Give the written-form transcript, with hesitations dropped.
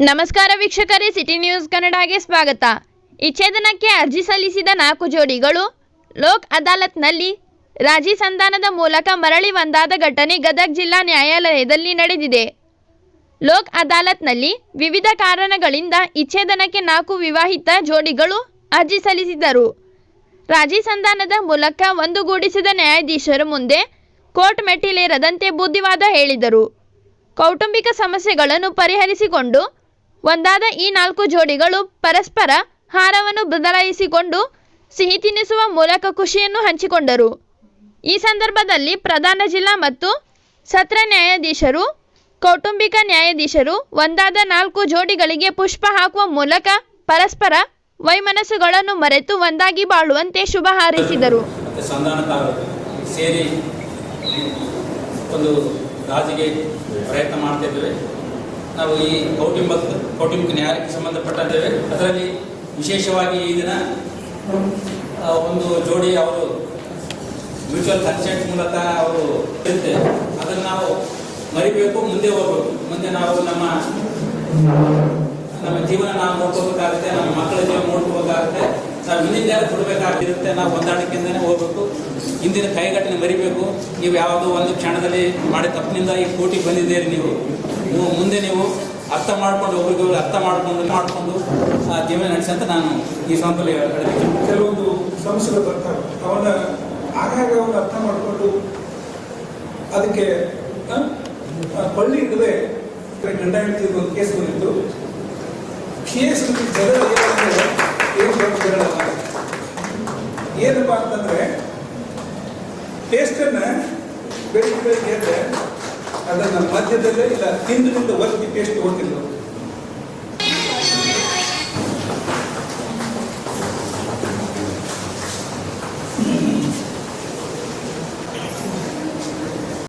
ನಮಸ್ಕಾರ ವೀಕ್ಷಕರೇ, city news ಕನ್ನಡಗೆ ಸ್ವಾಗತ. ವಿಚ್ಛೇದನಕ್ಕೆ ಅರ್ಜಿ ಸಲ್ಲಿಸಿದ 4 ಜೋಡಿಗಳು ಲೋಕ್ ಅದಾಲತ್ನಲ್ಲಿ ರಾಜಿ ಸಂಧಾನದ ಮೂಲಕ ಮರಳಿ ಒಂದಾದ ಘಟನೆ ಗದಗ ಜಿಲ್ಲಾ ನ್ಯಾಯಾಲಯದಲ್ಲಿ ನಡೆದಿದೆ. ಲೋಕ್ ಅದಾಲತ್ನಲ್ಲಿ ವಿವಿಧ ಕಾರಣಗಳಿಂದ ವಿಚ್ಛೇದನಕ್ಕೆ 4 ವಿವಾಹಿತ ಜೋಡಿಗಳು ಅರ್ಜಿ ಸಲ್ಲಿಸಿದರು. ರಾಜಿ ಸಂಧಾನದ ಮೂಲಕ ಒಂದುಗೂಡಿಸಿದ ನ್ಯಾಯಾಧೀಶರ ಮುಂದೆ ಕೋರ್ಟ್ ಮೆಟ್ಟಿಲೇರದಂತೆ ಬುದ್ಧಿವಾದ ಹೇಳಿದರು. ಕೌಟುಂಬಿಕ ಸಮಸ್ಯೆಗಳನ್ನು ಪರಿಹರಿಸಿಕೊಂಡು ಒಂದಾದ ಈ 4 ಜೋಡಿಗಳು ಪರಸ್ಪರ ಹಾರವನ್ನು ಬದಲಾಯಿಸಿಕೊಂಡು ಸಿಹಿ ತಿನ್ನಿಸುವ ಮೂಲಕ ಖುಷಿಯನ್ನು ಹಂಚಿಕೊಂಡರು. ಈ ಸಂದರ್ಭದಲ್ಲಿ ಪ್ರಧಾನ ಜಿಲ್ಲಾ ಮತ್ತು ಸತ್ರ ನ್ಯಾಯಾಧೀಶರು, ಕೌಟುಂಬಿಕ ನ್ಯಾಯಾಧೀಶರು ಒಂದಾದ 4 ಜೋಡಿಗಳಿಗೆ ಪುಷ್ಪ ಹಾಕುವ ಮೂಲಕ ಪರಸ್ಪರ ವೈಮನಸ್ಸುಗಳನ್ನು ಮರೆತು ಒಂದಾಗಿ ಬಾಳುವಂತೆ ಶುಭ ಹಾರೈಸಿದರು. ಸೇರಿ ಒಂದು ರಾಜಿಗೆ ಪ್ರಯತ್ನ ಮಾಡ್ತಿದ್ದೇವೆ. ನಾವು ಈ ಕೌಟುಂಬಿಕ ನ್ಯಾಯಕ್ಕೆ ಸಂಬಂಧಪಟ್ಟಿದ್ದೇವೆ. ಅದರಲ್ಲಿ ವಿಶೇಷವಾಗಿ ಈ ದಿನ ಒಂದು ಜೋಡಿ ಅವರು ಮ್ಯೂಚುವಲ್ ಕನ್ಸೆಂಟ್ ಮೂಲಕ ಅವರು ಇರುತ್ತೆ. ಅದನ್ನು ನಾವು ಮರಿಬೇಕು, ಮುಂದೆ ಹೋಗ್ಬೇಕು. ಮುಂದೆ ನಾವು ನಮ್ಮ ಜೀವನ ನಾವು ನೋಡ್ಕೋಬೇಕಾಗುತ್ತೆ, ನಮ್ಮ ಮಕ್ಕಳ ಜೀವನ ನೋಡ್ಕೋಬೇಕಾಗುತ್ತೆ, ನಾವು ಹಿಂದಿನ ಕೊಡಬೇಕಾಗಿರುತ್ತೆ. ನಾವು ಹೊಂದಾಣಿಕೆಯಿಂದನೇ ಹೋಗ್ಬೇಕು. ಹಿಂದಿನ ಕೈಗಟ್ಟನೆ ಮರಿಬೇಕು. ನೀವು ಯಾವುದೋ ಒಂದು ಕ್ಷಣದಲ್ಲಿ ಮಾಡಿದ ತಪ್ಪಿನಿಂದ ಈ ಕೋರ್ಟಿಗೆ ಬಂದಿದ್ದೀರಿ. ನೀವು ಮುಂದೆ ನೀವು ಅರ್ಥ ಮಾಡ್ಕೊಂಡು ಒಬ್ರಿಗೊಬ್ರು ಅರ್ಥ ಮಾಡಿಕೊಂಡು ಜೀವನ ನಡೆಸಿ ಅಂತ ನಾನು ಈ ಸಂದರ್ಭದಲ್ಲಿ ಹೇಳ್ತೀನಿ. ಕೆಲವೊಂದು ಸಮಸ್ಯೆಗಳು ಬರ್ತಾವೆ, ಅವನ್ನ ಆಗಾಗ ಅವನ್ನ ಅರ್ಥ ಮಾಡಿಕೊಂಡು ಅದಕ್ಕೆ ಪಳ್ಳಿ ಇಲ್ಲದೆ ಗಂಡ ಹೆಂಡತಿ ಒಂದು ಕೇಸ್ ಬಂದಿತ್ತು. ಕೇಸ್ ಜಗಳ ಏನಪ್ಪ ಅಂತಂದ್ರೆ ಟೇಸ್ಟನ್ನ ಬೆಳಿಗ್ಗೆ ಅದನ್ನ ಮಧ್ಯದಲ್ಲೇ ಇಲ್ಲ ಹಿಂದಿನಿಂದ ಒತ್ತಿ ಟೇಸ್ಟ್ ಹೋಗಿಲ್ಲ.